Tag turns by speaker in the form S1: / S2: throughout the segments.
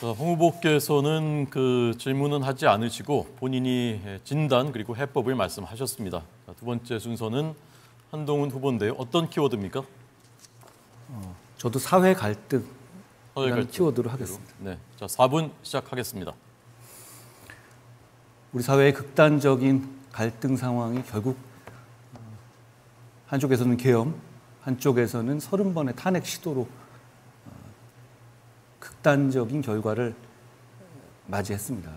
S1: 자, 홍 후보께서는 그 질문은 하지 않으시고 본인이 진단 그리고 해법을 말씀하셨습니다. 자, 두 번째 순서는 한동훈 후보인데요. 어떤 키워드입니까?
S2: 저도 사회 갈등
S1: 갈등.
S2: 키워드로 하겠습니다.
S1: 네, 자 4분 시작하겠습니다.
S2: 우리 사회의 극단적인 갈등 상황이 결국 한쪽에서는 계엄, 한쪽에서는 30번의 탄핵 시도로 극단적인 결과를 맞이했습니다.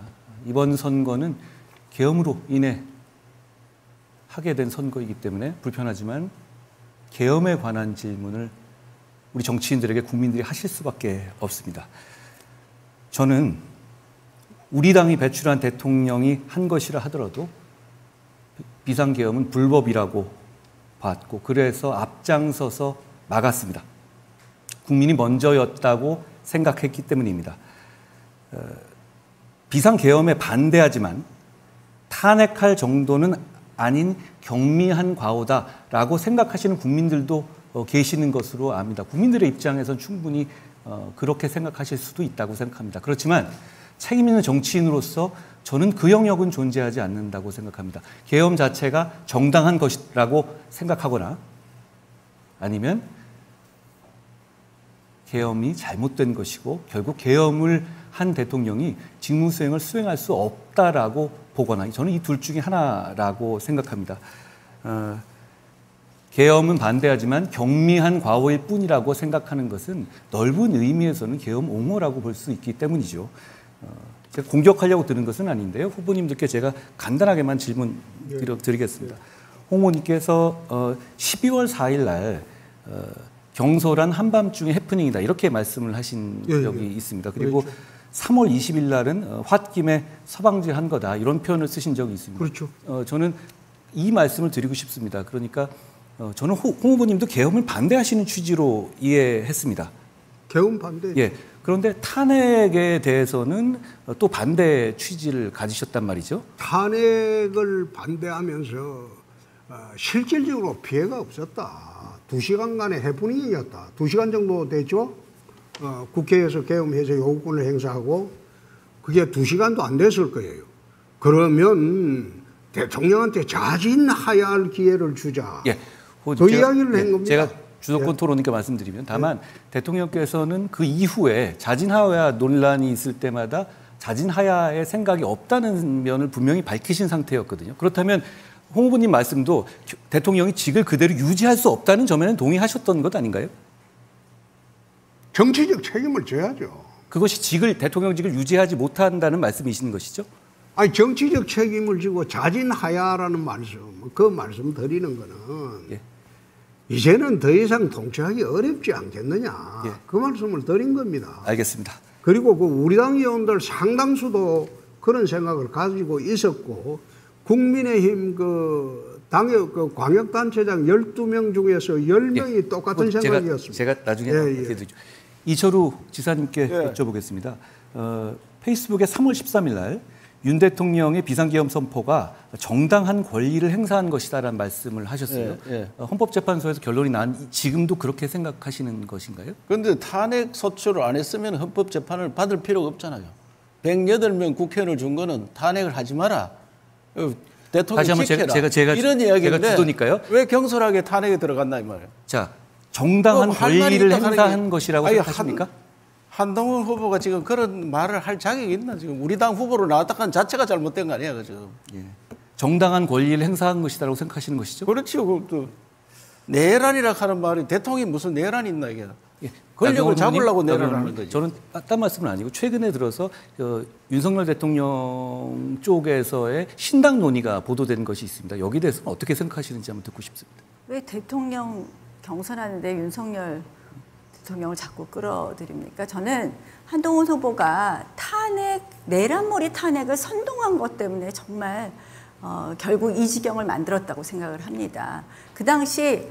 S2: 이번 선거는 계엄으로 인해 하게 된 선거이기 때문에 불편하지만 계엄에 관한 질문을 우리 정치인들에게 국민들이 하실 수밖에 없습니다. 저는 우리 당이 배출한 대통령이 한 것이라 하더라도 비상계엄은 불법이라고 봤고 그래서 앞장서서 막았습니다. 국민이 먼저였다고 생각했기 때문입니다. 비상계엄에 반대하지만 탄핵할 정도는 아닌 경미한 과오다라고 생각하시는 국민들도 계시는 것으로 압니다. 국민들의 입장에선 충분히 그렇게 생각하실 수도 있다고 생각합니다. 그렇지만 책임 있는 정치인으로서 저는 그 영역은 존재하지 않는다고 생각합니다. 계엄 자체가 정당한 것이라고 생각하거나 아니면 계엄이 잘못된 것이고 결국 계엄을 한 대통령이 직무수행을 수행할 수 없다라고 보거나 저는 이 둘 중에 하나라고 생각합니다. 계엄은 반대하지만 경미한 과오일 뿐이라고 생각하는 것은 넓은 의미에서는 계엄 옹호라고 볼 수 있기 때문이죠. 제가 공격하려고 드는 것은 아닌데요. 후보님들께 제가 간단하게만 질문 드리겠습니다. 홍 후보님께서 12월 4일 날 경솔한 한밤중의 해프닝이다 이렇게 말씀을 하신 적이 있습니다. 그리고 그렇죠. 3월 20일 날은 홧김에 서방지한 거다 이런 표현을 쓰신 적이 있습니다.
S3: 그렇죠.
S2: 저는 이 말씀을 드리고 싶습니다. 그러니까 저는 홍 후보님도 계엄을 반대하시는 취지로 이해했습니다.
S3: 계엄 반대?
S2: 예. 그런데 탄핵에 대해서는 또 반대 취지를 가지셨단 말이죠.
S3: 탄핵을 반대하면서 실질적으로 피해가 없었다. 2시간간의 해프닝이었다. 2시간 정도 됐죠. 국회에서 계엄해서 요구권을 행사하고 그게 2시간도 안 됐을 거예요. 그러면 대통령한테 자진하야할 기회를 주자.
S2: 예.
S3: 그 이야기를 한 겁니다.
S2: 제가 주도권 토론이니까 말씀드리면 다만 대통령께서는 그 이후에 자진하야 논란이 있을 때마다 자진하야의 생각이 없다는 면을 분명히 밝히신 상태였거든요. 그렇다면 홍 후보님 말씀도 대통령이 직을 그대로 유지할 수 없다는 점에는 동의하셨던 것 아닌가요?
S3: 정치적 책임을 져야죠.
S2: 그것이 대통령직을 유지하지 못한다는 말씀이신 것이죠?
S3: 아니 정치적 책임을 지고 자진하야라는 말씀, 그 말씀 드리는 거는
S2: 예.
S3: 이제는 더 이상 통치하기 어렵지 않겠느냐.
S2: 예.
S3: 그 말씀을 드린 겁니다.
S2: 알겠습니다.
S3: 그리고 그 우리 당 의원들 상당수도 그런 생각을 가지고 있었고 국민의힘 그 당의 그 광역단체장 12명 중에서 10명이
S2: 예.
S3: 똑같은 생각이었습니다.
S2: 제가 나중에 드리죠. 이철우 지사님께 여쭤보겠습니다. 페이스북에 3월 13일 날 윤 대통령의 비상계엄 선포가 정당한 권리를 행사한 것이다라는 말씀을 하셨어요. 헌법재판소에서 결론이 난 지금도 그렇게 생각하시는 것인가요?
S4: 그런데 탄핵 소추를 안 했으면 헌법재판을 받을 필요가 없잖아요. 108명 국회의원을 준 거는 탄핵을 하지 마라. 대통령 지켜라.
S2: 제가
S4: 이런 이야기인데
S2: 제가 주도니까요.
S4: 왜 경솔하게 탄핵에 들어갔나 이 말이에요.
S2: 자, 정당한 권리를 행사한 것이라고 생각하십니까?
S4: 한동훈 후보가 지금 그런 말을 할 자격이 있나? 지금 우리 당 후보로 나왔다는 자체가 잘못된 거 아니야, 지금?
S2: 예. 정당한 권리를 행사한 것이라고 생각하시는 것이죠?
S4: 그렇죠. 또 내란이라 하는 말이 대통령이 무슨 내란이 있나 이게? 예. 권력을 잡으려고 내란하는 거죠.
S2: 저는 딴 말씀은 아니고 최근에 들어서 윤석열 대통령 쪽에서의 신당 논의가 보도된 것이 있습니다. 여기에 대해서는 어떻게 생각하시는지 한번 듣고 싶습니다.
S5: 왜 대통령 경선하는데 윤석열 대통령을 자꾸 끌어들입니까? 저는 한동훈 후보가 내란몰이 탄핵을 선동한 것 때문에 정말 결국 이 지경을 만들었다고 생각을 합니다. 그 당시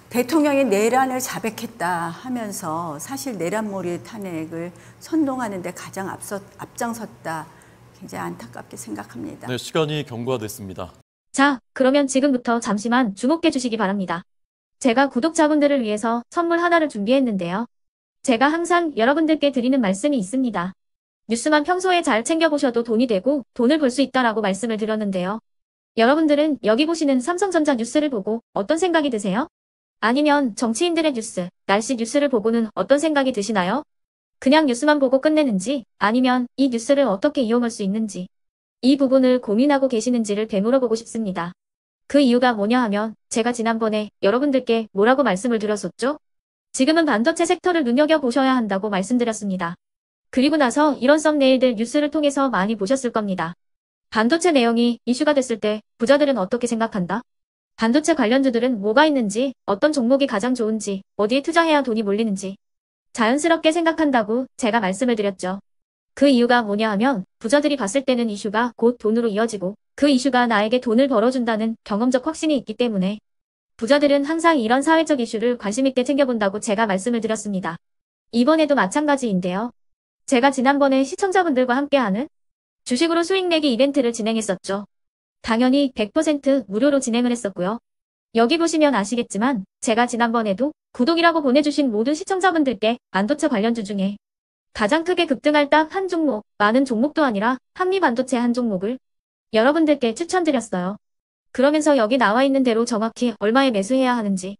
S5: 대통령이 내란을 자백했다 하면서 사실 내란몰이 탄핵을 선동하는 데 가장 앞장섰다. 굉장히 안타깝게 생각합니다.
S1: 네, 시간이 경과됐습니다.
S6: 자, 그러면 지금부터 잠시만 주목해 주시기 바랍니다. 제가 구독자분들을 위해서 선물 하나를 준비했는데요. 제가 항상 여러분들께 드리는 말씀이 있습니다. 뉴스만 평소에 잘 챙겨보셔도 돈이 되고 돈을 벌 수 있다라고 말씀을 드렸는데요. 여러분들은 여기 보시는 삼성전자 뉴스를 보고 어떤 생각이 드세요? 아니면 정치인들의 뉴스, 날씨 뉴스를 보고는 어떤 생각이 드시나요? 그냥 뉴스만 보고 끝내는지 아니면 이 뉴스를 어떻게 이용할 수 있는지 이 부분을 고민하고 계시는지를 되물어보고 싶습니다. 그 이유가 뭐냐 하면 제가 지난번에 여러분들께 뭐라고 말씀을 드렸었죠? 지금은 반도체 섹터를 눈여겨보셔야 한다고 말씀드렸습니다. 그리고 나서 이런 썸네일들 뉴스를 통해서 많이 보셨을 겁니다. 반도체 내용이 이슈가 됐을 때 부자들은 어떻게 생각한다? 반도체 관련주들은 뭐가 있는지, 어떤 종목이 가장 좋은지, 어디에 투자해야 돈이 몰리는지 자연스럽게 생각한다고 제가 말씀을 드렸죠. 그 이유가 뭐냐 하면 부자들이 봤을 때는 이슈가 곧 돈으로 이어지고 그 이슈가 나에게 돈을 벌어준다는 경험적 확신이 있기 때문에 부자들은 항상 이런 사회적 이슈를 관심 있게 챙겨본다고 제가 말씀을 드렸습니다. 이번에도 마찬가지인데요. 제가 지난번에 시청자분들과 함께하는 주식으로 수익 내기 이벤트를 진행했었죠. 당연히 100% 무료로 진행을 했었고요. 여기 보시면 아시겠지만 제가 지난번에도 구독이라고 보내주신 모든 시청자분들께 반도체 관련주 중에 가장 크게 급등할 딱 한 종목, 많은 종목도 아니라 한미반도체 한 종목을 여러분들께 추천드렸어요. 그러면서 여기 나와 있는 대로 정확히 얼마에 매수해야 하는지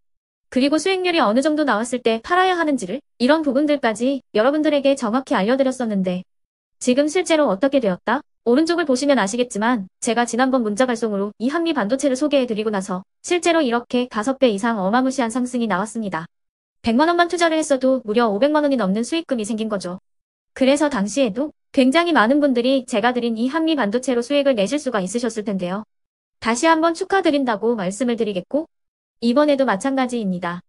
S6: 그리고 수익률이 어느 정도 나왔을 때 팔아야 하는지를 이런 부분들까지 여러분들에게 정확히 알려드렸었는데 지금 실제로 어떻게 되었다? 오른쪽을 보시면 아시겠지만 제가 지난번 문자 발송으로 이 한미 반도체를 소개해드리고 나서 실제로 이렇게 5배 이상 어마무시한 상승이 나왔습니다. 100만 원만 투자를 했어도 무려 500만 원이 넘는 수익금이 생긴 거죠. 그래서 당시에도 굉장히 많은 분들이 제가 드린 이 한미 반도체로 수익을 내실 수가 있으셨을 텐데요. 다시 한번 축하드린다고 말씀을 드리겠고 이번에도 마찬가지입니다.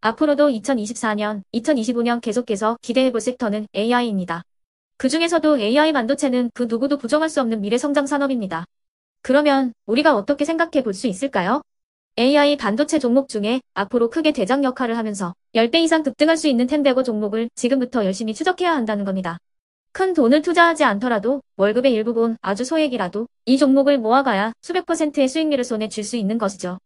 S6: 앞으로도 2024년, 2025년 계속해서 기대해볼 섹터는 AI입니다. 그 중에서도 AI 반도체는 그 누구도 부정할 수 없는 미래 성장 산업입니다. 그러면 우리가 어떻게 생각해 볼 수 있을까요? AI 반도체 종목 중에 앞으로 크게 대장 역할을 하면서 10배 이상 급등할 수 있는 텐베고 종목을 지금부터 열심히 추적해야 한다는 겁니다. 큰 돈을 투자하지 않더라도 월급의 일부분 아주 소액이라도 이 종목을 모아가야 수백 %의 수익률을 손에 쥘 수 있는 것이죠.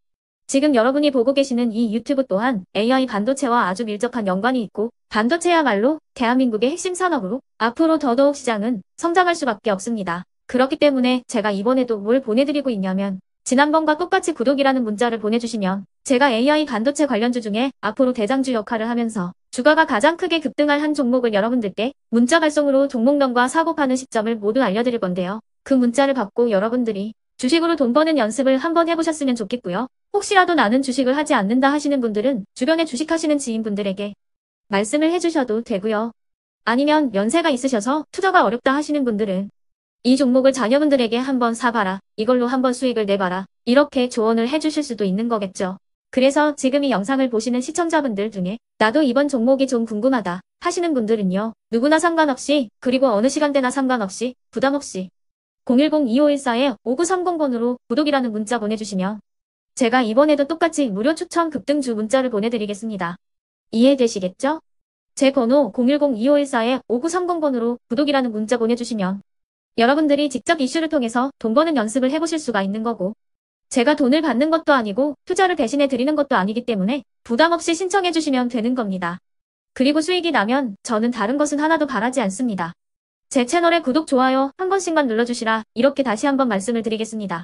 S6: 지금 여러분이 보고 계시는 이 유튜브 또한 AI 반도체와 아주 밀접한 연관이 있고 반도체야말로 대한민국의 핵심 산업으로 앞으로 더더욱 시장은 성장할 수밖에 없습니다. 그렇기 때문에 제가 이번에도 뭘 보내드리고 있냐면 지난번과 똑같이 구독이라는 문자를 보내주시면 제가 AI 반도체 관련주 중에 앞으로 대장주 역할을 하면서 주가가 가장 크게 급등할 한 종목을 여러분들께 문자 발송으로 종목명과 사고 파는 시점을 모두 알려드릴 건데요. 그 문자를 받고 여러분들이 주식으로 돈 버는 연습을 한번 해보셨으면 좋겠고요. 혹시라도 나는 주식을 하지 않는다 하시는 분들은 주변에 주식하시는 지인분들에게 말씀을 해주셔도 되고요. 아니면 연세가 있으셔서 투자가 어렵다 하시는 분들은 이 종목을 자녀분들에게 한번 사봐라. 이걸로 한번 수익을 내봐라. 이렇게 조언을 해주실 수도 있는 거겠죠. 그래서 지금 이 영상을 보시는 시청자분들 중에 나도 이번 종목이 좀 궁금하다 하시는 분들은요. 누구나 상관없이 그리고 어느 시간대나 상관없이 부담없이 010-2514-5930번으로 구독이라는 문자 보내주시면 제가 이번에도 똑같이 무료 추천 급등주 문자를 보내드리겠습니다. 이해되시겠죠? 제 번호 010-2514-5930번으로 구독이라는 문자 보내주시면 여러분들이 직접 이슈를 통해서 돈 버는 연습을 해보실 수가 있는 거고 제가 돈을 받는 것도 아니고 투자를 대신해 드리는 것도 아니기 때문에 부담 없이 신청해 주시면 되는 겁니다. 그리고 수익이 나면 저는 다른 것은 하나도 바라지 않습니다. 제 채널에 구독, 좋아요 한 번씩만 눌러주시라 이렇게 다시 한번 말씀을 드리겠습니다.